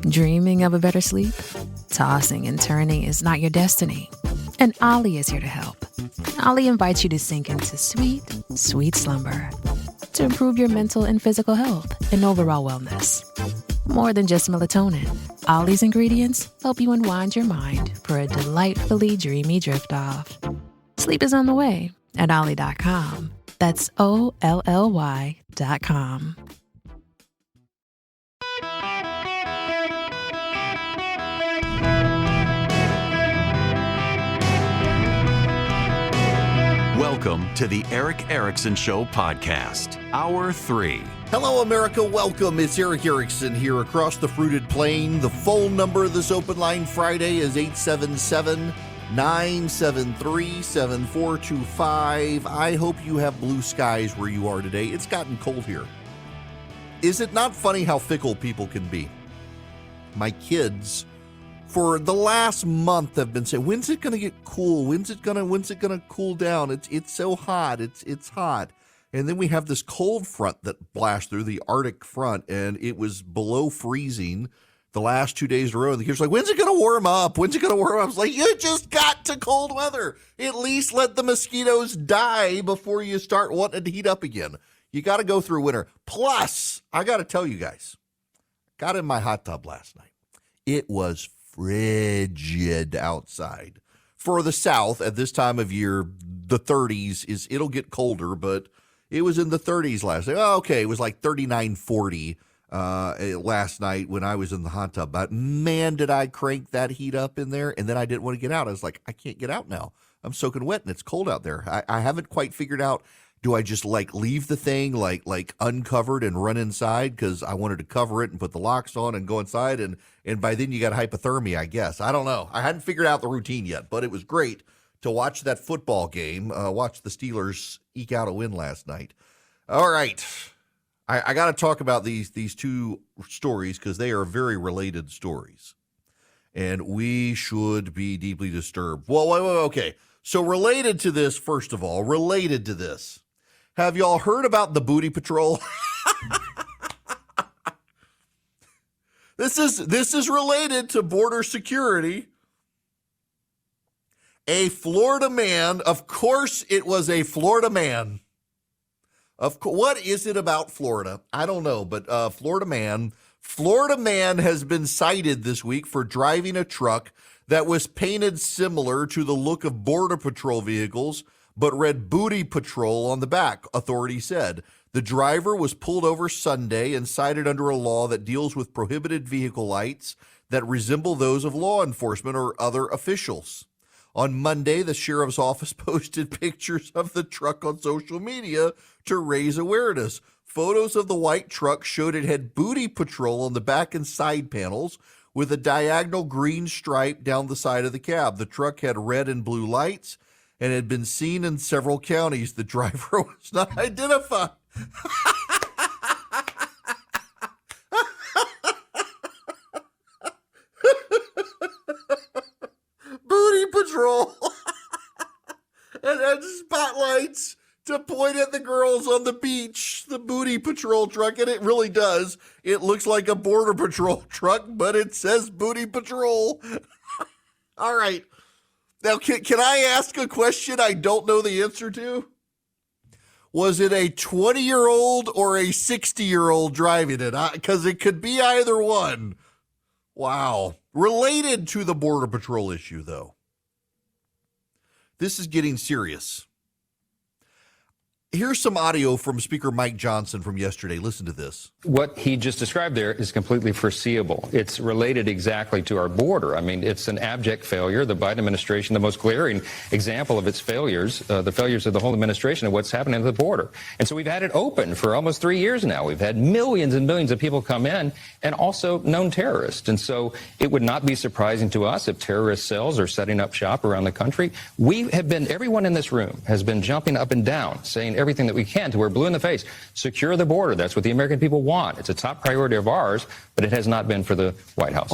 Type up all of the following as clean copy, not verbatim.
Dreaming of a better sleep? Tossing and turning is not your destiny. And Ollie is here to help. Ollie invites you to sink into sweet, sweet slumber to improve your mental and physical health and overall wellness. More than just melatonin, Ollie's ingredients help you unwind your mind for a delightfully dreamy drift off. Sleep is on the way at Ollie.com. That's OLLY.com. Welcome to the Eric Erickson Show podcast, Hour 3. Hello, America. Welcome. It's Eric Erickson here across the fruited plain. The phone number of this open line Friday is 877-973-7425. I hope you have blue skies where you are today. It's gotten cold here. Is it not funny how fickle people can be? My kids, for the last month, have been saying, "When's it going to get cool? When's it going to cool down? It's so hot. It's hot." And then we have this cold front that blasted through, the Arctic front, and it was below freezing the last 2 days in a row. And the kids are like, "When's it going to warm up? When's it going to warm up?" I was like, "You just got to cold weather. At least let the mosquitoes die before you start wanting to heat up again. You got to go through winter." Plus, I got to tell you guys, got in my hot tub last night. It was frigid outside. For the South at this time of year, the 30s it'll get colder, but it was in the 30s last night. Oh, okay, it was like 39, 40 last night when I was in the hot tub. But man, did I crank that heat up in there, and then I didn't want to get out. I was like, I can't get out now. I'm soaking wet, and it's cold out there. I haven't quite figured out, do I just like leave the thing like uncovered and run inside because I wanted to cover it and put the locks on and go inside, and by then you got hypothermia, I guess. I don't know. I hadn't figured out the routine yet, but it was great to watch that football game, watch the Steelers eke out a win last night. All right. I got to talk about these two stories because they are very related stories, and we should be deeply disturbed. Well, wait, okay. So related to this, first of all, have y'all heard about the Booty Patrol? This is related to border security. A Florida man, of course it was a Florida man. What is it about Florida? I don't know, but Florida man has been cited this week for driving a truck that was painted similar to the look of Border Patrol vehicles, but read Booty Patrol on the back, authorities said. The driver was pulled over Sunday and cited under a law that deals with prohibited vehicle lights that resemble those of law enforcement or other officials. On Monday, the sheriff's office posted pictures of the truck on social media to raise awareness. Photos of the white truck showed it had Booty Patrol on the back and side panels with a diagonal green stripe down the side of the cab. The truck had red and blue lights and had been seen in several counties. The driver was not identified. Booty Patrol and had spotlights to point at the girls on the beach. The Booty Patrol truck, and it really does. It looks like a Border Patrol truck, but it says Booty Patrol. All right. Now, can I ask a question I don't know the answer to? Was it a 20-year-old or a 60-year-old driving it? Because it could be either one. Wow. Related to the Border Patrol issue, though. This is getting serious. Here's some audio from Speaker Mike Johnson from yesterday. Listen to this. What he just described there is completely foreseeable. It's related exactly to our border. I mean, it's an abject failure. The Biden administration, the most glaring example of its failures, the failures of the whole administration of what's happening at the border. And so we've had it open for almost 3 years now. We've had millions and millions of people come in and also known terrorists. And so it would not be surprising to us if terrorist cells are setting up shop around the country. Everyone in this room has been jumping up and down, saying everything that we can to we're blue in the face. Secure the border. That's what the American people want. It's a top priority of ours, but it has not been for the White House.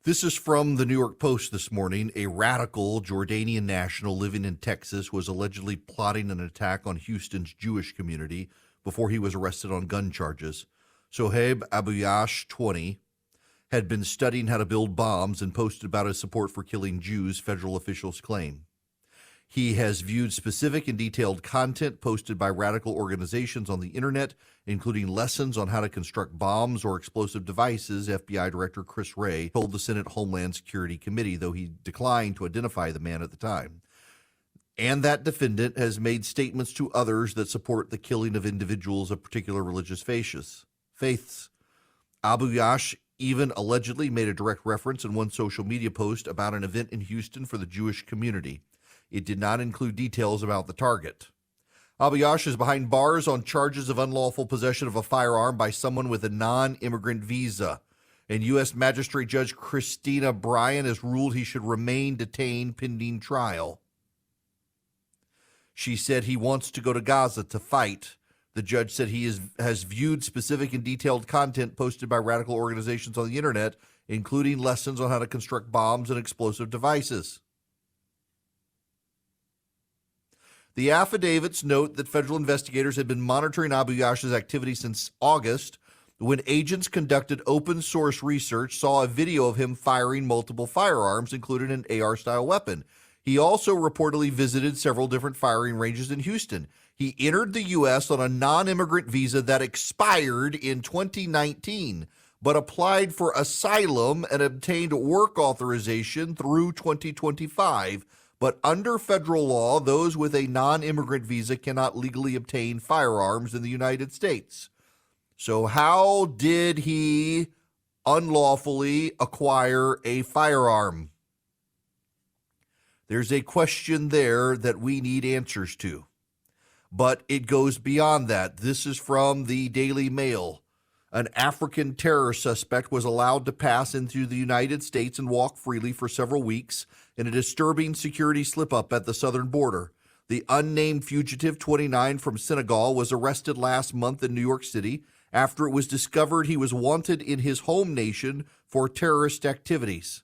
This is from the New York Post this morning. A radical Jordanian national living in Texas was allegedly plotting an attack on Houston's Jewish community before he was arrested on gun charges. Sohaib Abuyash, 20, had been studying how to build bombs and posted about his support for killing Jews, federal officials claim. He has viewed specific and detailed content posted by radical organizations on the internet, including lessons on how to construct bombs or explosive devices, FBI Director Chris Wray told the Senate Homeland Security Committee, though he declined to identify the man at the time. And that defendant has made statements to others that support the killing of individuals of particular religious faiths. Abu Yash even allegedly made a direct reference in one social media post about an event in Houston for the Jewish community. It did not include details about the target. Abu Yash is behind bars on charges of unlawful possession of a firearm by someone with a non-immigrant visa. And U.S. Magistrate Judge Christina Bryan has ruled he should remain detained pending trial. She said he wants to go to Gaza to fight. The judge said he has viewed specific and detailed content posted by radical organizations on the internet, including lessons on how to construct bombs and explosive devices. The affidavits note that federal investigators had been monitoring Abu Yash's activity since August, when agents conducted open source research, saw a video of him firing multiple firearms, including an AR-style weapon. He also reportedly visited several different firing ranges in Houston. He entered the U.S. on a non-immigrant visa that expired in 2019, but applied for asylum and obtained work authorization through 2025. But under federal law, those with a non-immigrant visa cannot legally obtain firearms in the United States. So how did he unlawfully acquire a firearm? There's a question there that we need answers to. But it goes beyond that. This is from the Daily Mail. An African terror suspect was allowed to pass into the United States and walk freely for several weeks in a disturbing security slip-up at the southern border. The unnamed fugitive, 29, from Senegal, was arrested last month in New York City after it was discovered he was wanted in his home nation for terrorist activities.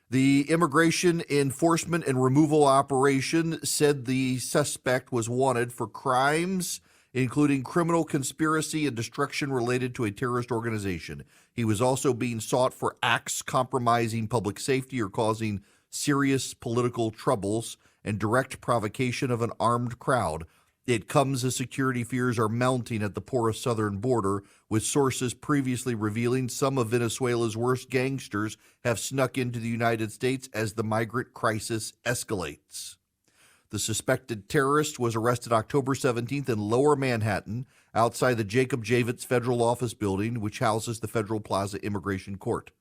The Immigration Enforcement and Removal Operation said the suspect was wanted for crimes including criminal conspiracy and destruction related to a terrorist organization. He was also being sought for acts compromising public safety or causing serious political troubles and direct provocation of an armed crowd. It comes as security fears are mounting at the porous southern border, with sources previously revealing some of Venezuela's worst gangsters have snuck into the United States as the migrant crisis escalates. The suspected terrorist was arrested October 17th in Lower Manhattan, outside the Jacob Javits Federal Office Building, which houses the Federal Plaza Immigration Court.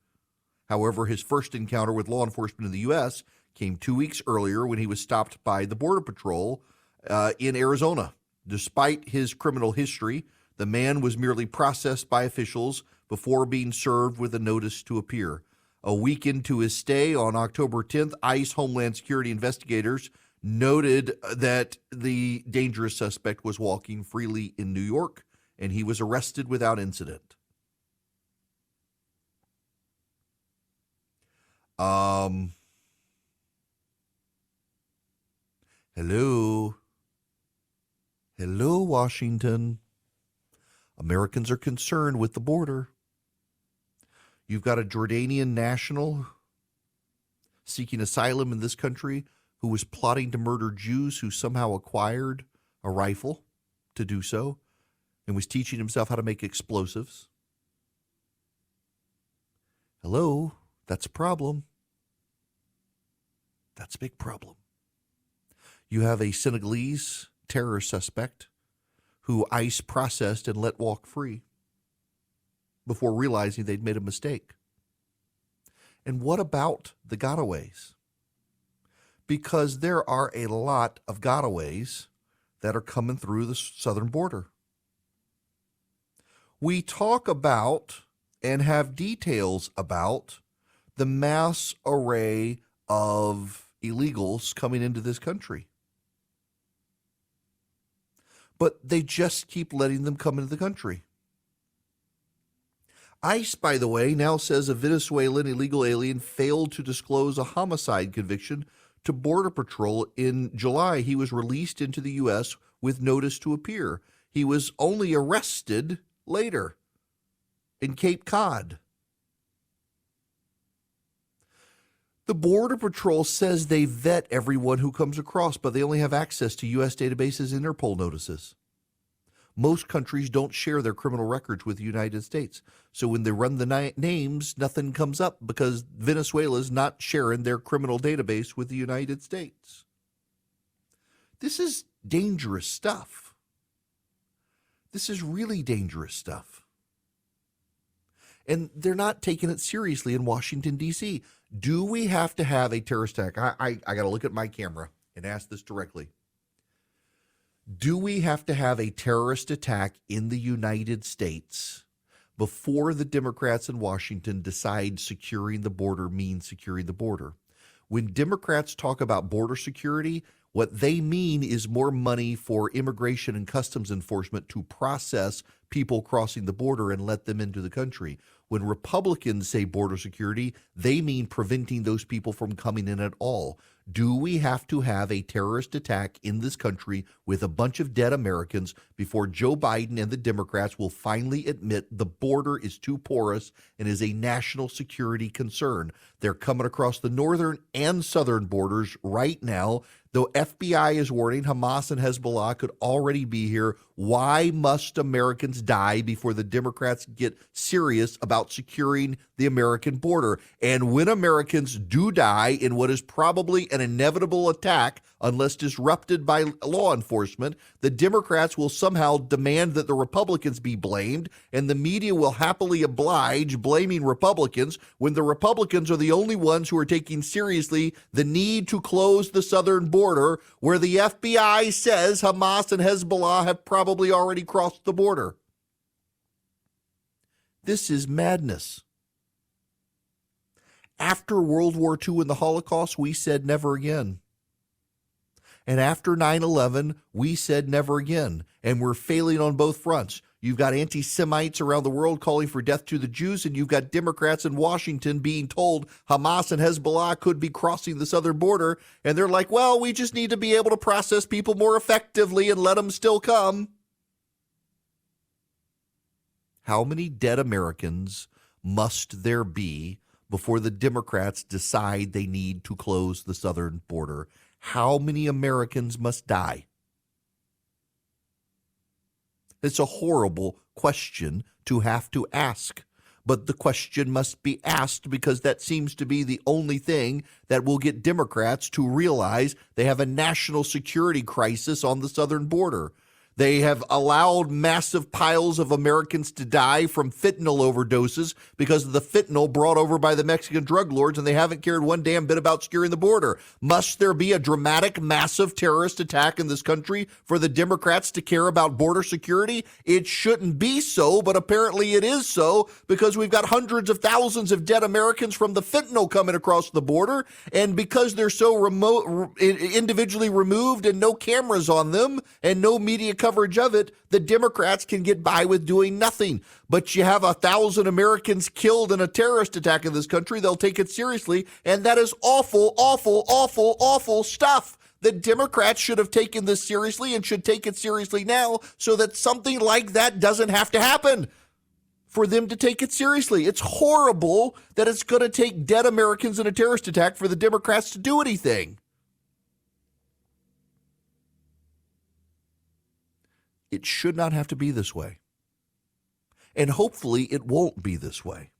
However, his first encounter with law enforcement in the U.S. came 2 weeks earlier when he was stopped by the Border Patrol in Arizona. Despite his criminal history, the man was merely processed by officials before being served with a notice to appear. A week into his stay on October 10th, ICE Homeland Security investigators noted that the dangerous suspect was walking freely in New York, and he was arrested without incident. Hello, Washington. Americans are concerned with the border. You've got a Jordanian national seeking asylum in this country who was plotting to murder Jews, who somehow acquired a rifle to do so and was teaching himself how to make explosives. Hello, that's a problem. That's a big problem. You have a Senegalese terror suspect who ICE processed and let walk free before realizing they'd made a mistake. And what about the gotaways? Because there are a lot of gotaways that are coming through the southern border. We talk about and have details about the mass array of illegals coming into this country. But they just keep letting them come into the country. ICE, by the way, now says a Venezuelan illegal alien failed to disclose a homicide conviction to Border Patrol in July. He was released into the U.S. with notice to appear. He was only arrested later in Cape Cod. The Border Patrol says they vet everyone who comes across, but they only have access to U.S. databases and Interpol notices. Most countries don't share their criminal records with the United States. So when they run the names, nothing comes up because Venezuela's not sharing their criminal database with the United States. This is dangerous stuff. This is really dangerous stuff. And they're not taking it seriously in Washington, D.C. Do we have to have a terrorist attack? I got to look at my camera and ask this directly. Do we have to have a terrorist attack in the United States before the Democrats in Washington decide securing the border means securing the border? When Democrats talk about border security, what they mean is more money for immigration and customs enforcement to process people crossing the border and let them into the country. When Republicans say border security, they mean preventing those people from coming in at all. Do we have to have a terrorist attack in this country with a bunch of dead Americans before Joe Biden and the Democrats will finally admit the border is too porous and is a national security concern? They're coming across the northern and southern borders right now. The FBI is warning Hamas and Hezbollah could already be here. Why must Americans die before the Democrats get serious about securing the American border? And when Americans do die in what is probably an inevitable attack, unless disrupted by law enforcement, the Democrats will somehow demand that the Republicans be blamed, and the media will happily oblige blaming Republicans when the Republicans are the only ones who are taking seriously the need to close the southern border, where the FBI says Hamas and Hezbollah have probably already crossed the border. This is madness. After World War II and the Holocaust, we said never again. And after 9/11, we said never again. And we're failing on both fronts. You've got anti-Semites around the world calling for death to the Jews, and you've got Democrats in Washington being told Hamas and Hezbollah could be crossing the southern border. And they're like, well, we just need to be able to process people more effectively and let them still come. How many dead Americans must there be before the Democrats decide they need to close the southern border? How many Americans must die? It's a horrible question to have to ask, but the question must be asked because that seems to be the only thing that will get Democrats to realize they have a national security crisis on the southern border. They have allowed massive piles of Americans to die from fentanyl overdoses because of the fentanyl brought over by the Mexican drug lords, and they haven't cared one damn bit about securing the border. Must there be a dramatic, massive terrorist attack in this country for the Democrats to care about border security? It shouldn't be so, but apparently it is so because we've got hundreds of thousands of dead Americans from the fentanyl coming across the border, and because they're so remote, individually removed and no cameras on them and no media coverage of it, the Democrats can get by with doing nothing. But you have 1,000 Americans killed in a terrorist attack in this country, they'll take it seriously, and that is awful, awful, awful, awful stuff. The Democrats should have taken this seriously and should take it seriously now so that something like that doesn't have to happen for them to take it seriously. It's horrible that it's going to take dead Americans in a terrorist attack for the Democrats to do anything. It should not have to be this way. And hopefully it won't be this way.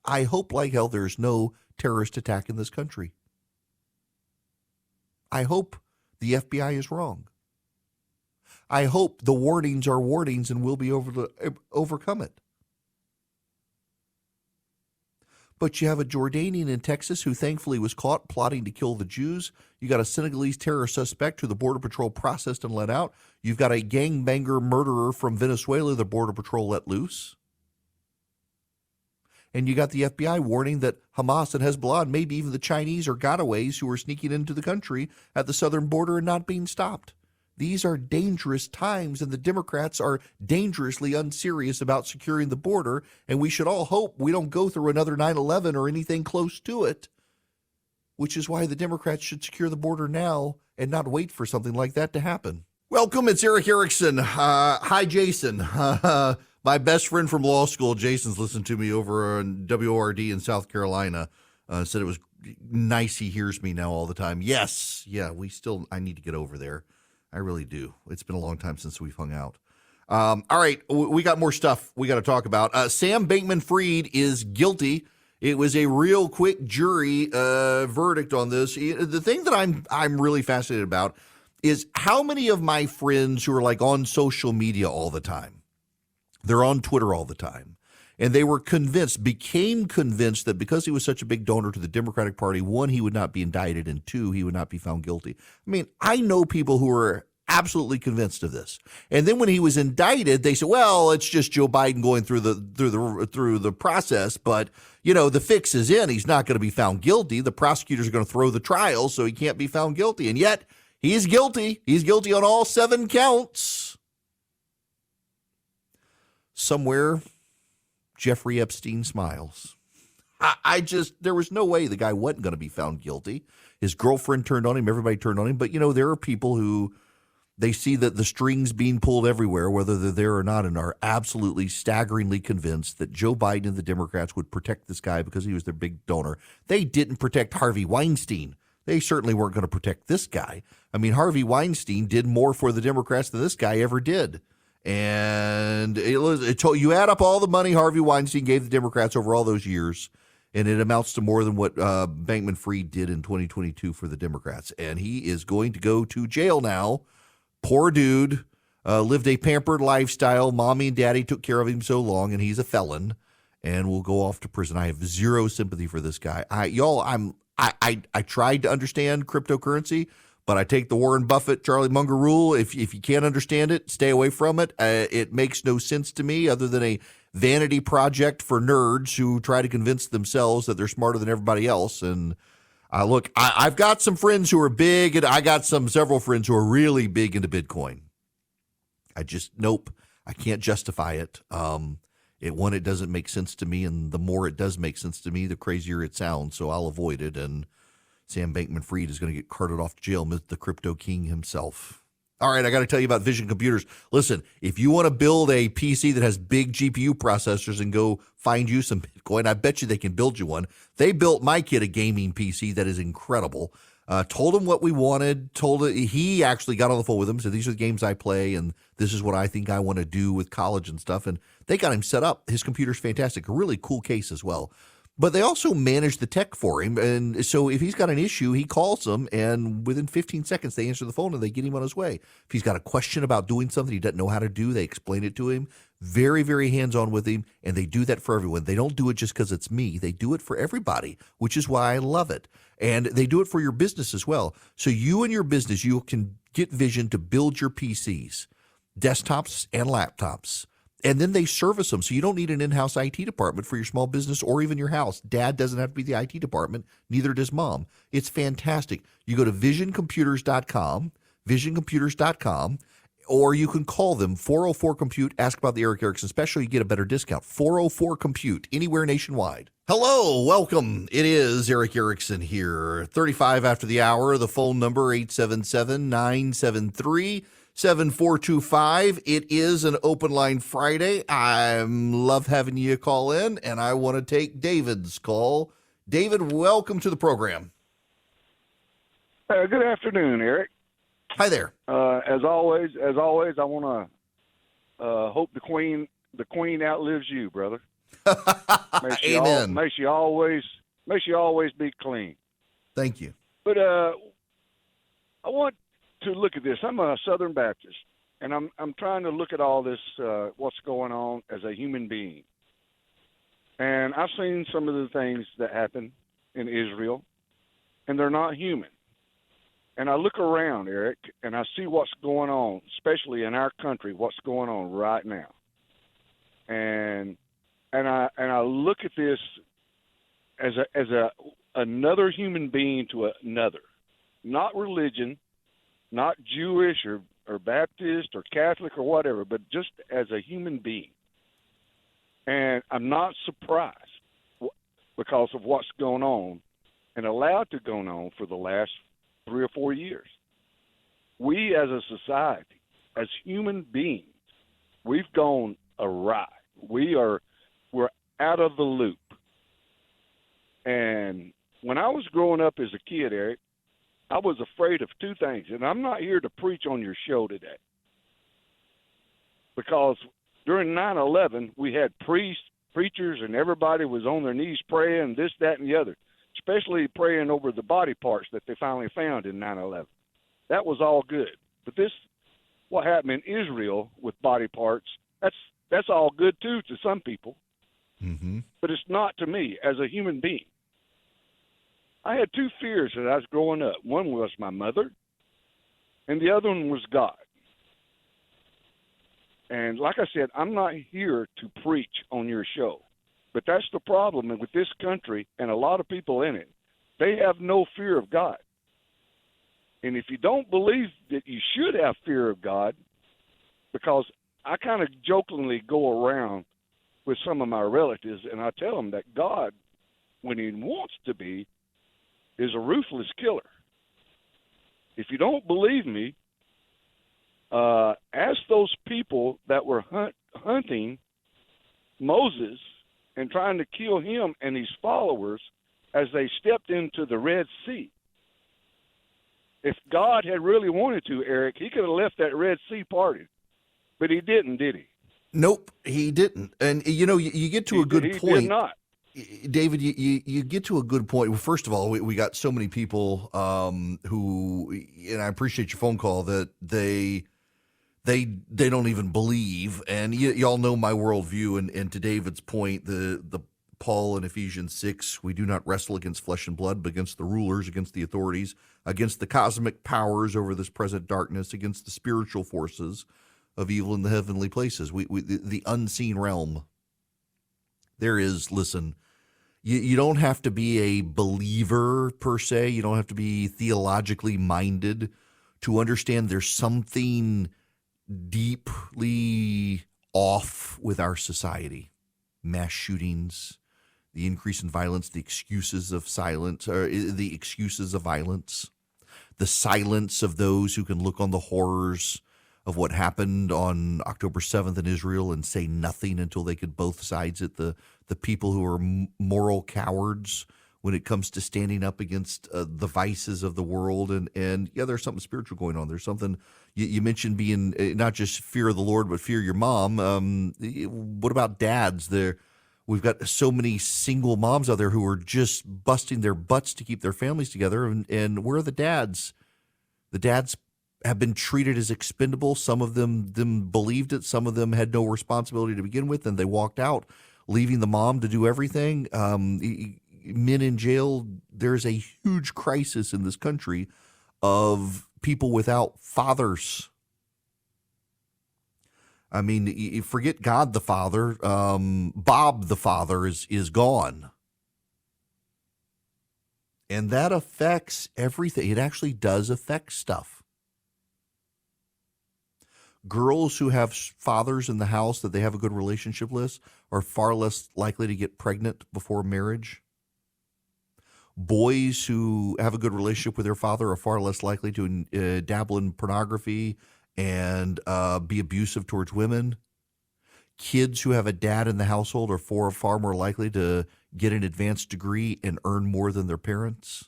I hope like hell there's no terrorist attack in this country. I hope the FBI is wrong. I hope the warnings are warnings and we'll be able to overcome it. But you have a Jordanian in Texas who thankfully was caught plotting to kill the Jews. You got a Senegalese terror suspect who the Border Patrol processed and let out. You've got a gangbanger murderer from Venezuela the Border Patrol let loose. And you got the FBI warning that Hamas and Hezbollah and maybe even the Chinese are gotaways who are sneaking into the country at the southern border and not being stopped. These are dangerous times, and the Democrats are dangerously unserious about securing the border, and we should all hope we don't go through another 9/11 or anything close to it, which is why the Democrats should secure the border now and not wait for something like that to happen. Welcome, it's Eric Erickson. Hi, Jason. My best friend from law school, Jason's listened to me over on WORD in South Carolina. Said it was nice he hears me now all the time. Yes. Yeah, I need to get over there. I really do. It's been a long time since we've hung out. All right, we got more stuff we got to talk about. Sam Bankman-Fried is guilty. It was a real quick jury verdict on this. The thing that I'm really fascinated about is how many of my friends who are like on social media all the time, they're on Twitter all the time, and they were became convinced that because he was such a big donor to the Democratic Party, one, he would not be indicted, and two, he would not be found guilty. I mean, I know people who are absolutely convinced of this. And then when he was indicted, they said, well, it's just Joe Biden going through the process, but the fix is in. He's not going to be found guilty. The prosecutors are going to throw the trial, so he can't be found guilty. And yet he's guilty. He's guilty on all 7 counts. Somewhere Jeffrey Epstein smiles. There was no way the guy wasn't going to be found guilty. His girlfriend turned on him. Everybody turned on him. But, there are people who they see that the strings being pulled everywhere, whether they're there or not, and are absolutely staggeringly convinced that Joe Biden and the Democrats would protect this guy because he was their big donor. They didn't protect Harvey Weinstein. They certainly weren't going to protect this guy. I mean, Harvey Weinstein did more for the Democrats than this guy ever did. And you add up all the money Harvey Weinstein gave the Democrats over all those years, and it amounts to more than what Bankman-Fried did in 2022 for the Democrats. And he is going to go to jail now. Poor dude, lived a pampered lifestyle. Mommy and daddy took care of him so long, and he's a felon and will go off to prison. I have zero sympathy for this guy. I tried to understand cryptocurrency, but I take the Warren Buffett, Charlie Munger rule. If you can't understand it, stay away from it. It makes no sense to me other than a vanity project for nerds who try to convince themselves that they're smarter than everybody else. And I've got some friends who are big, and I got several friends who are really big into Bitcoin. Nope, I can't justify it. It doesn't make sense to me, and the more it does make sense to me, the crazier it sounds. So I'll avoid it. And Sam Bankman-Fried is going to get carted off to jail, the crypto king himself. All right, I got to tell you about Vision Computers. Listen, if you want to build a PC that has big GPU processors and go find you some Bitcoin, I bet you they can build you one. They built my kid a gaming PC that is incredible. Told him what we wanted. He actually got on the phone with him, said these are the games I play, and this is what I think I want to do with college and stuff. And they got him set up. His computer's fantastic. A really cool case as well. But they also manage the tech for him. And so if he's got an issue, he calls them, and within 15 seconds, they answer the phone and they get him on his way. If he's got a question about doing something he doesn't know how to do, they explain it to him. Very, very hands-on with him, and they do that for everyone. They don't do it just because it's me. They do it for everybody, which is why I love it. And they do it for your business as well. So you and your business, you can get Vision to build your PCs, desktops and laptops. And then they service them, so you don't need an in-house IT department for your small business or even your house. Dad doesn't have to be the IT department, neither does mom. It's fantastic. You go to visioncomputers.com, or you can call them, 404-COMPUTE, ask about the Eric Erickson special. You get a better discount, 404-COMPUTE, anywhere nationwide. Hello, welcome. It is Eric Erickson here, 35 after the hour. The phone number, 877-973-7425. It is an open line Friday. I love having you call in, and I want to take David's call. David, welcome to the program. Good afternoon, Eric. Hi there. As always, I want to hope the queen outlives you, brother. Amen. May she always be clean. Thank you. But I want to look at this. I'm a Southern Baptist, and I'm trying to look at all this, what's going on as a human being. And I've seen some of the things that happen in Israel, and they're not human. And I look around, Eric, and I see what's going on, especially in our country, what's going on right now. And I look at this as another human being to another, not religion, not Jewish or Baptist or Catholic or whatever, but just as a human being. And I'm not surprised because of what's going on and allowed to go on for the last 3 or 4 years. We as a society, as human beings, we've gone awry. We're out of the loop. And when I was growing up as a kid, Eric, I was afraid of two things. And I'm not here to preach on your show today. Because during 9/11, we had priests, preachers, and everybody was on their knees praying, this, that, and the other, especially praying over the body parts that they finally found in 9/11. That was all good. But this, what happened in Israel with body parts, that's all good too to some people. Mm-hmm. But it's not to me as a human being. I had two fears as I was growing up. One was my mother, and the other one was God. And like I said, I'm not here to preach on your show. But that's the problem with this country and a lot of people in it. They have no fear of God. And if you don't believe that you should have fear of God, because I kind of jokingly go around with some of my relatives and I tell them that God, when he wants to be, is a ruthless killer. If you don't believe me, ask those people that were hunting Moses and trying to kill him and his followers as they stepped into the Red Sea. If God had really wanted to, Eric, he could have left that Red Sea parted. But he didn't, did he? Nope, he didn't. And, you get to a good point. He did not. David, you get to a good point. Well, first of all, we got so many people who, and I appreciate your phone call, that they don't even believe. And y'all know my worldview. And to David's point, the Paul in Ephesians 6, we do not wrestle against flesh and blood, but against the rulers, against the authorities, against the cosmic powers over this present darkness, against the spiritual forces of evil in the heavenly places, the unseen realm. There is, listen, you don't have to be a believer per se. You don't have to be theologically minded to understand there's something deeply off with our society. Mass shootings, the increase in violence, the excuses of silence, or the excuses of violence, the silence of those who can look on the horrors of what happened on October 7th in Israel and say nothing until they could both sides it, the people who are moral cowards when it comes to standing up against the vices of the world. And yeah, there's something spiritual going on. There's something, you mentioned being not just fear of the Lord, but fear your mom. What about dads? We've got so many single moms out there who are just busting their butts to keep their families together. And where are the dads? The dads have been treated as expendable. Some of them believed it. Some of them had no responsibility to begin with, and they walked out, leaving the mom to do everything. Men in jail, there's a huge crisis in this country of people without fathers. I mean, you forget God the Father. Bob the Father is gone. And that affects everything. It actually does affect stuff. Girls who have fathers in the house that they have a good relationship with are far less likely to get pregnant before marriage. Boys who have a good relationship with their father are far less likely to dabble in pornography and be abusive towards women. Kids who have a dad in the household are far more likely to get an advanced degree and earn more than their parents.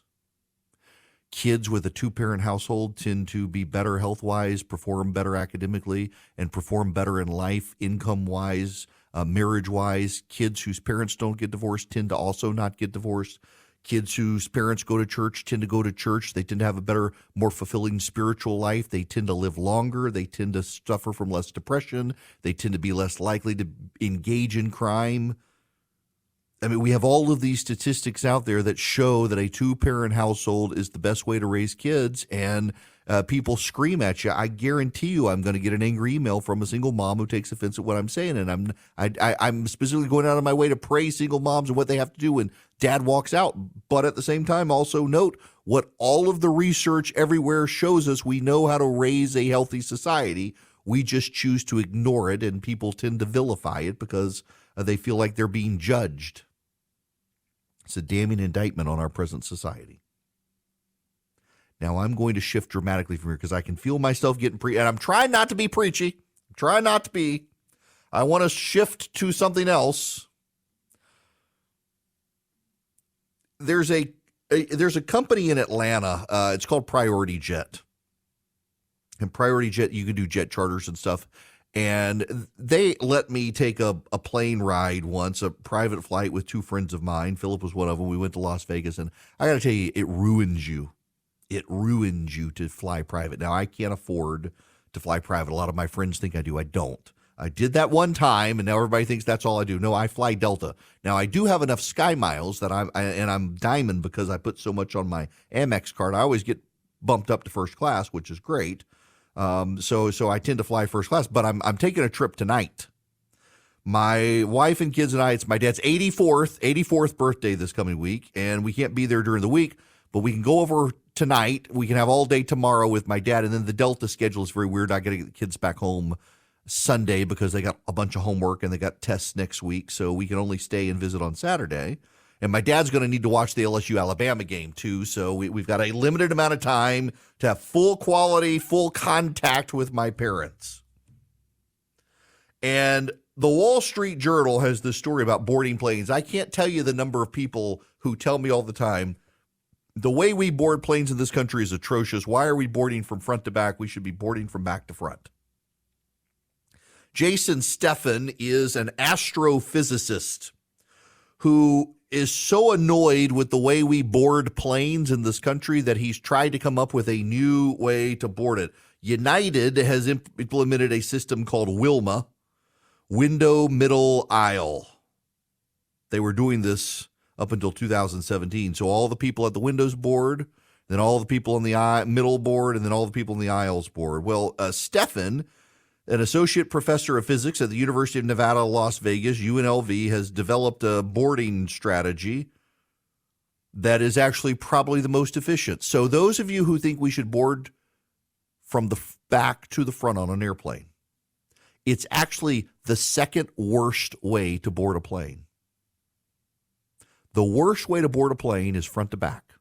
Kids with a two-parent household tend to be better health-wise, perform better academically, and perform better in life, income-wise, marriage-wise. Kids whose parents don't get divorced tend to also not get divorced. Kids whose parents go to church tend to go to church. They tend to have a better, more fulfilling spiritual life. They tend to live longer. They tend to suffer from less depression. They tend to be less likely to engage in crime. I mean, we have all of these statistics out there that show that a two-parent household is the best way to raise kids, and people scream at you. I guarantee you I'm going to get an angry email from a single mom who takes offense at what I'm saying, and I'm specifically going out of my way to praise single moms and what they have to do when dad walks out. But at the same time, also note what all of the research everywhere shows us. We know how to raise a healthy society. We just choose to ignore it, and people tend to vilify it because they feel like they're being judged. It's a damning indictment on our present society. Now, I'm going to shift dramatically from here because I can feel myself getting and I'm trying not to be preachy. I'm trying not to be. I want to shift to something else. There's a there's a company in Atlanta. It's called Priority Jet. And Priority Jet, you can do jet charters and stuff. And they let me take a plane ride once, a private flight with two friends of mine. Philip was one of them. We went to Las Vegas, and I got to tell you, it ruins you. It ruins you to fly private. Now, I can't afford to fly private. A lot of my friends think I do. I don't. I did that one time, and now everybody thinks that's all I do. No, I fly Delta. Now, I do have enough Sky Miles that I'm Diamond because I put so much on my Amex card. I always get bumped up to first class, which is great. So I tend to fly first class, but I'm taking a trip tonight. My wife and kids and I, it's my dad's 84th birthday this coming week, and we can't be there during the week, but we can go over tonight. We can have all day tomorrow with my dad, and then the Delta schedule is very weird. I got to get the kids back home Sunday because they got a bunch of homework and they got tests next week, so we can only stay and visit on Saturday. And my dad's going to need to watch the LSU-Alabama game, too. So we've got a limited amount of time to have full quality, full contact with my parents. And the Wall Street Journal has this story about boarding planes. I can't tell you the number of people who tell me all the time, the way we board planes in this country is atrocious. Why are we boarding from front to back? We should be boarding from back to front. Jason Steffen is an astrophysicist who is so annoyed with the way we board planes in this country that he's tried to come up with a new way to board it. United has implemented a system called WILMA, Window Middle Aisle. They were doing this up until 2017. So all the people at the windows board, then all the people on the middle board, and then all the people in the aisles board. Well, Steffen, an associate professor of physics at the University of Nevada, Las Vegas, UNLV, has developed a boarding strategy that is actually probably the most efficient. So those of you who think we should board from the back to the front on an airplane, it's actually the second worst way to board a plane. The worst way to board a plane is front to back.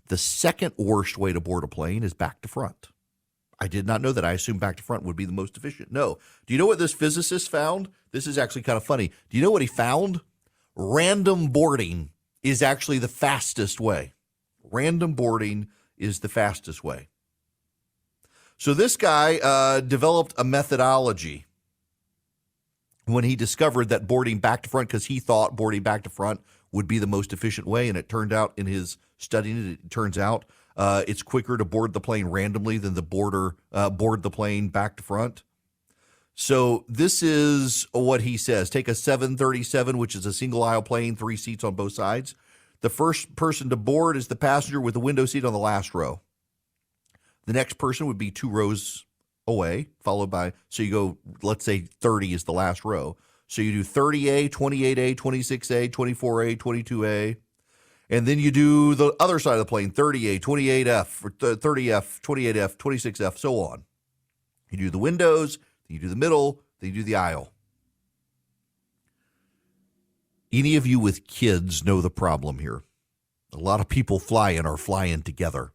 The second worst way to board a plane is back to front. I did not know that. I assumed back to front would be the most efficient. No. Do you know what this physicist found? This is actually kind of funny. Do you know what he found? Random boarding is actually the fastest way. Random boarding is the fastest way. So this guy developed a methodology when he discovered that boarding back to front, because he thought boarding back to front would be the most efficient way, and it turned out in his studying, it turns out it's quicker to board the plane randomly than board the plane back to front. So this is what he says. Take a 737, which is a single aisle plane, 3 seats on both sides. The first person to board is the passenger with the window seat on the last row. The next person would be 2 rows away, followed by, so you go, let's say 30 is the last row. So you do 30A, 28A, 26A, 24A, 22A. And then you do the other side of the plane, 30A, 28F, 30F, 28F, 26F, so on. You do the windows, then you do the middle, then you do the aisle. Any of you with kids know the problem here. A lot of people flying are flying together.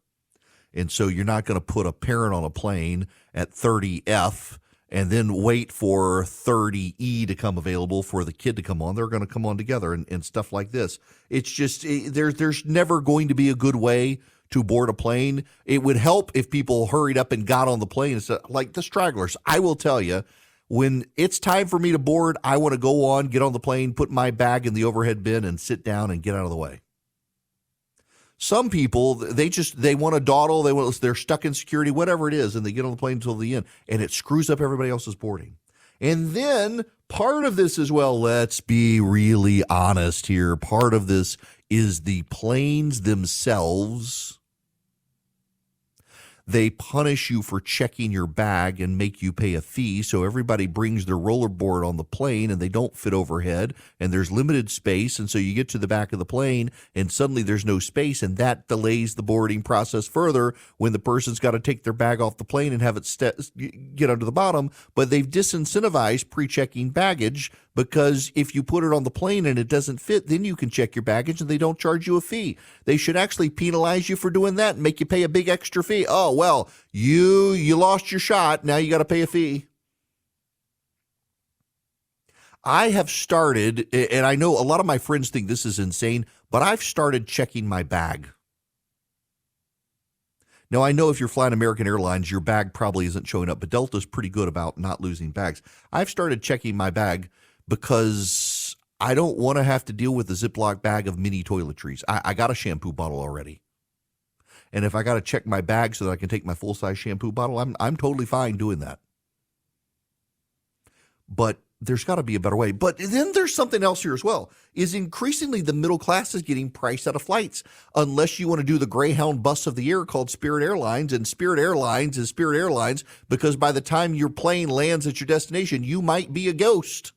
And so you're not going to put a parent on a plane at 30F and then wait for 30E to come available for the kid to come on. They're going to come on together and stuff like this. It's just, there's never going to be a good way to board a plane. It would help if people hurried up and got on the plane. It's like the stragglers. I will tell you, when it's time for me to board, I want to go on, get on the plane, put my bag in the overhead bin and sit down and get out of the way. Some people, they want to dawdle, they're stuck in security, whatever it is, and they get on the plane until the end, and it screws up everybody else's boarding. And then part of this as well, let's be really honest here, part of this is the planes themselves. They punish you for checking your bag and make you pay a fee. So everybody brings their rollerboard on the plane and they don't fit overhead and there's limited space. And so you get to the back of the plane and suddenly there's no space, and that delays the boarding process further when the person's got to take their bag off the plane and have it get under the bottom. But they've disincentivized pre-checking baggage, because if you put it on the plane and it doesn't fit, then you can check your baggage and they don't charge you a fee. They should actually penalize you for doing that and make you pay a big extra fee. Oh, well, you lost your shot. Now you got to pay a fee. I have started, and I know a lot of my friends think this is insane, but I've started checking my bag Now, I know if you're flying American Airlines, your bag probably isn't showing up, but Delta's pretty good about not losing bags. I've started checking my bag because I don't want to have to deal with a Ziploc bag of mini toiletries. I got a shampoo bottle already. And if I got to check my bag so that I can take my full-size shampoo bottle, I'm totally fine doing that. But there's got to be a better way. But then there's something else here as well, is increasingly the middle class is getting priced out of flights unless you want to do the Greyhound bus of the year called Spirit Airlines. And Spirit Airlines is Spirit Airlines because by the time your plane lands at your destination, you might be a ghost.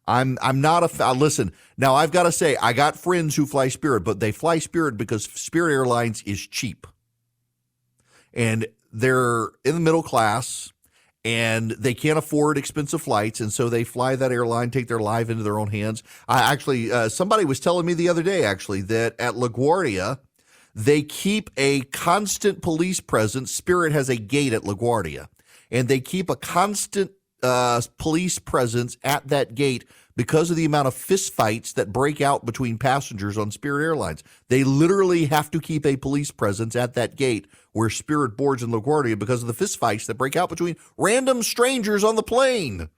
I'm not listen, now I've got to say, I got friends who fly Spirit, but they fly Spirit because Spirit Airlines is cheap. And they're in the middle class and they can't afford expensive flights. And so they fly that airline, take their life into their own hands. Somebody was telling me the other day, that at LaGuardia, they keep a constant police presence. Spirit has a gate at LaGuardia, and they keep a constant police presence at that gate because of the amount of fist fights that break out between passengers on Spirit Airlines. They literally have to keep a police presence at that gate where Spirit boards in LaGuardia because of the fist fights that break out between random strangers on the plane.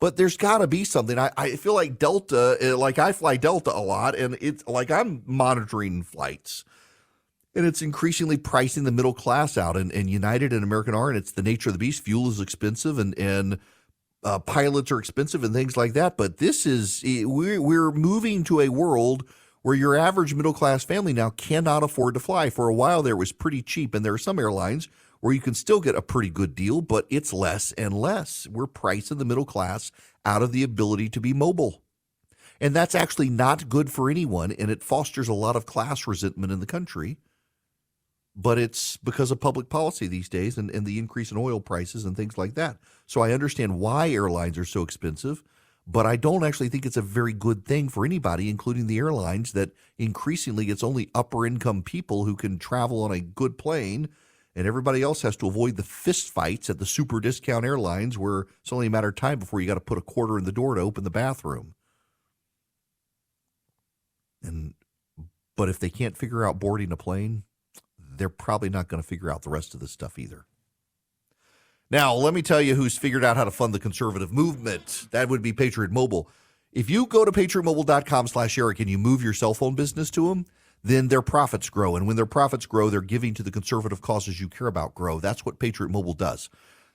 But there's got to be something. I feel like Delta, like I fly Delta a lot, and it's like I'm monitoring flights. And it's increasingly pricing the middle class out, and United and American are, and it's the nature of the beast. Fuel is expensive, and pilots are expensive and things like that. But we're moving to a world where your average middle class family now cannot afford to fly. For a while there, it was pretty cheap, and there are some airlines where you can still get a pretty good deal, but it's less and less. We're pricing the middle class out of the ability to be mobile. And that's actually not good for anyone, and it fosters a lot of class resentment in the country. But it's because of public policy these days and the increase in oil prices and things like that. So I understand why airlines are so expensive, but I don't actually think it's a very good thing for anybody, including the airlines, that increasingly it's only upper income people who can travel on a good plane, and everybody else has to avoid the fist fights at the super discount airlines where it's only a matter of time before you got to put a quarter in the door to open the bathroom. But if they can't figure out boarding a plane, they're probably not going to figure out the rest of this stuff either. Now, let me tell you who's figured out how to fund the conservative movement. That would be Patriot Mobile. If you go to patriotmobile.com/Eric and you move your cell phone business to them, then their profits grow. And when their profits grow, they're giving to the conservative causes you care about grow. That's what Patriot Mobile does.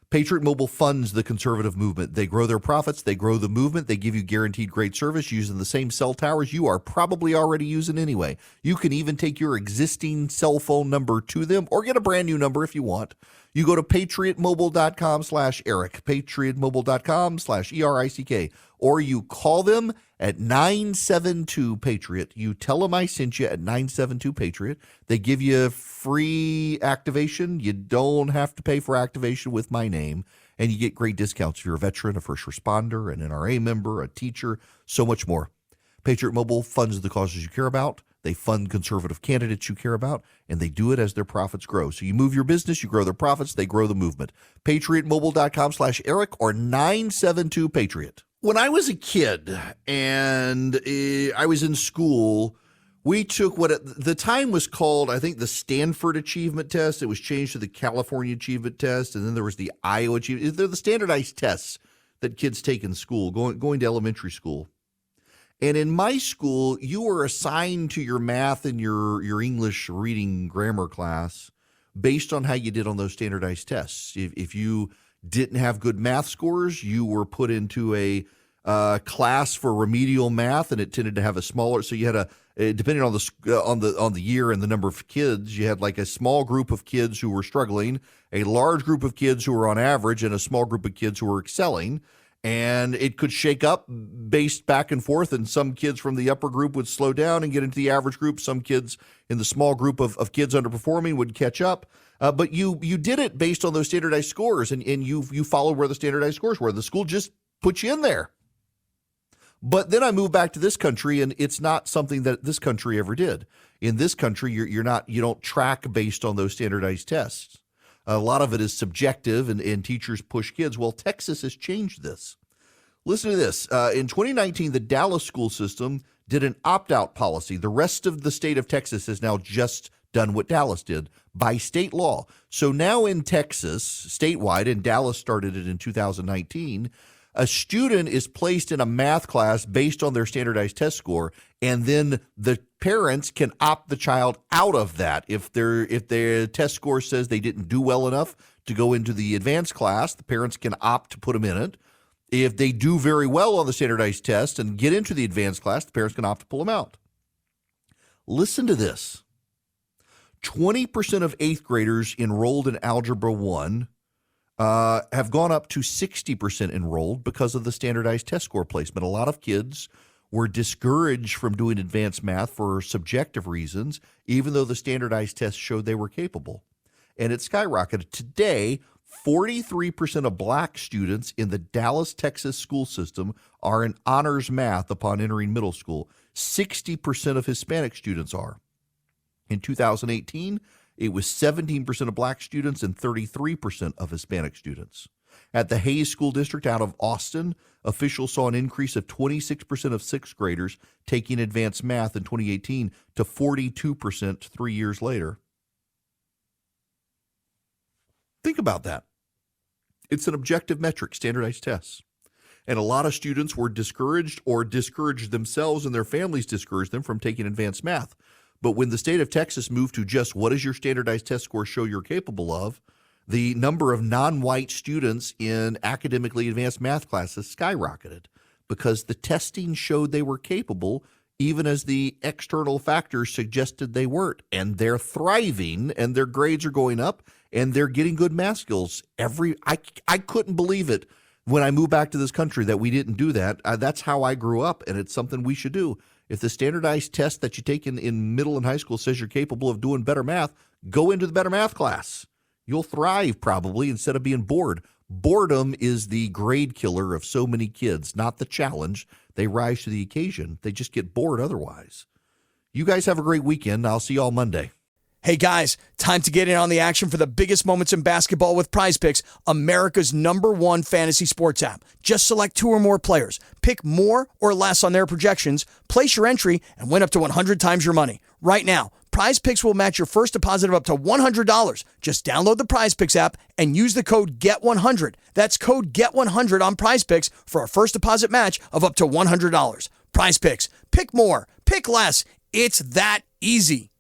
Patriot Mobile funds the conservative movement. They grow their profits. They grow the movement. They give you guaranteed great service using the same cell towers you are probably already using anyway. You can even take your existing cell phone number to them or get a brand new number if you want. You go to patriotmobile.com/Eric, patriotmobile.com/ERICK, or you call them at 972-PATRIOT. You tell them I sent you at 972-PATRIOT. They give you free activation. You don't have to pay for activation with my name, and you get great discounts if you're a veteran, a first responder, an NRA member, a teacher, so much more. Patriot Mobile funds the causes you care about. They fund conservative candidates you care about, and they do it as their profits grow. So you move your business, you grow their profits, they grow the movement. patriotmobile.com/Eric or 972-PATRIOT. When I was a kid and I was in school, we took what at the time was called, I think, the Stanford Achievement Test. It was changed to the California Achievement Test, and then there was the Iowa Achievement. They're the standardized tests that kids take in school, going to elementary school. And in my school, you were assigned to your math and your English reading grammar class based on how you did on those standardized tests. If you didn't have good math scores, you were put into a class for remedial math, and it tended to have a smaller. So you had depending on the year and the number of kids, you had like a small group of kids who were struggling, a large group of kids who were on average, and a small group of kids who were excelling. And it could shake up based back and forth, and some kids from the upper group would slow down and get into the average group. Some kids in the small group of kids underperforming would catch up. But you did it based on those standardized scores, and you followed where the standardized scores were. The school just put you in there. But then I moved back to this country, and it's not something that this country ever did. In this country, you don't track based on those standardized tests. A lot of it is subjective, and teachers push kids. Well, Texas has changed this. Listen to this. In 2019, the Dallas school system did an opt-out policy. The rest of the state of Texas has now just done what Dallas did by state law. So now in Texas, statewide, and Dallas started it in 2019, a student is placed in a math class based on their standardized test score, and then the parents can opt the child out of that. If their test score says they didn't do well enough to go into the advanced class, the parents can opt to put them in it. If they do very well on the standardized test and get into the advanced class, the parents can opt to pull them out. Listen to this. 20% of 8th graders enrolled in Algebra 1 have gone up to 60% enrolled because of the standardized test score placement. A lot of kids were discouraged from doing advanced math for subjective reasons, even though the standardized test showed they were capable. And it skyrocketed. Today, 43% of black students in the Dallas, Texas school system are in honors math upon entering middle school. 60% of Hispanic students are. In 2018, it was 17% of black students and 33% of Hispanic students. At the Hayes School District out of Austin, officials saw an increase of 26% of 6th graders taking advanced math in 2018 to 42% 3 years later. Think about that. It's an objective metric, standardized tests. And a lot of students were discouraged or discouraged themselves, and their families discouraged them from taking advanced math. But when the state of Texas moved to just what does your standardized test score show you're capable of, the number of non-white students in academically advanced math classes skyrocketed because the testing showed they were capable even as the external factors suggested they weren't. And they're thriving, and their grades are going up, and they're getting good math skills. I couldn't believe it when I moved back to this country that we didn't do that. That's how I grew up, and it's something we should do. If the standardized test that you take in middle and high school says you're capable of doing better math, go into the better math class. You'll thrive probably instead of being bored. Boredom is the grade killer of so many kids, not the challenge. They rise to the occasion. They just get bored otherwise. You guys have a great weekend. I'll see you all Monday. Hey guys, time to get in on the action for the biggest moments in basketball with Prize Picks, America's #1 fantasy sports app. Just select 2 or more players, pick more or less on their projections, place your entry, and win up to 100 times your money. Right now, Prize Picks will match your first deposit of up to $100. Just download the Prize Picks app and use the code GET100. That's code GET100 on Prize Picks for a first deposit match of up to $100. Prize Picks. Pick more. Pick less. It's that easy.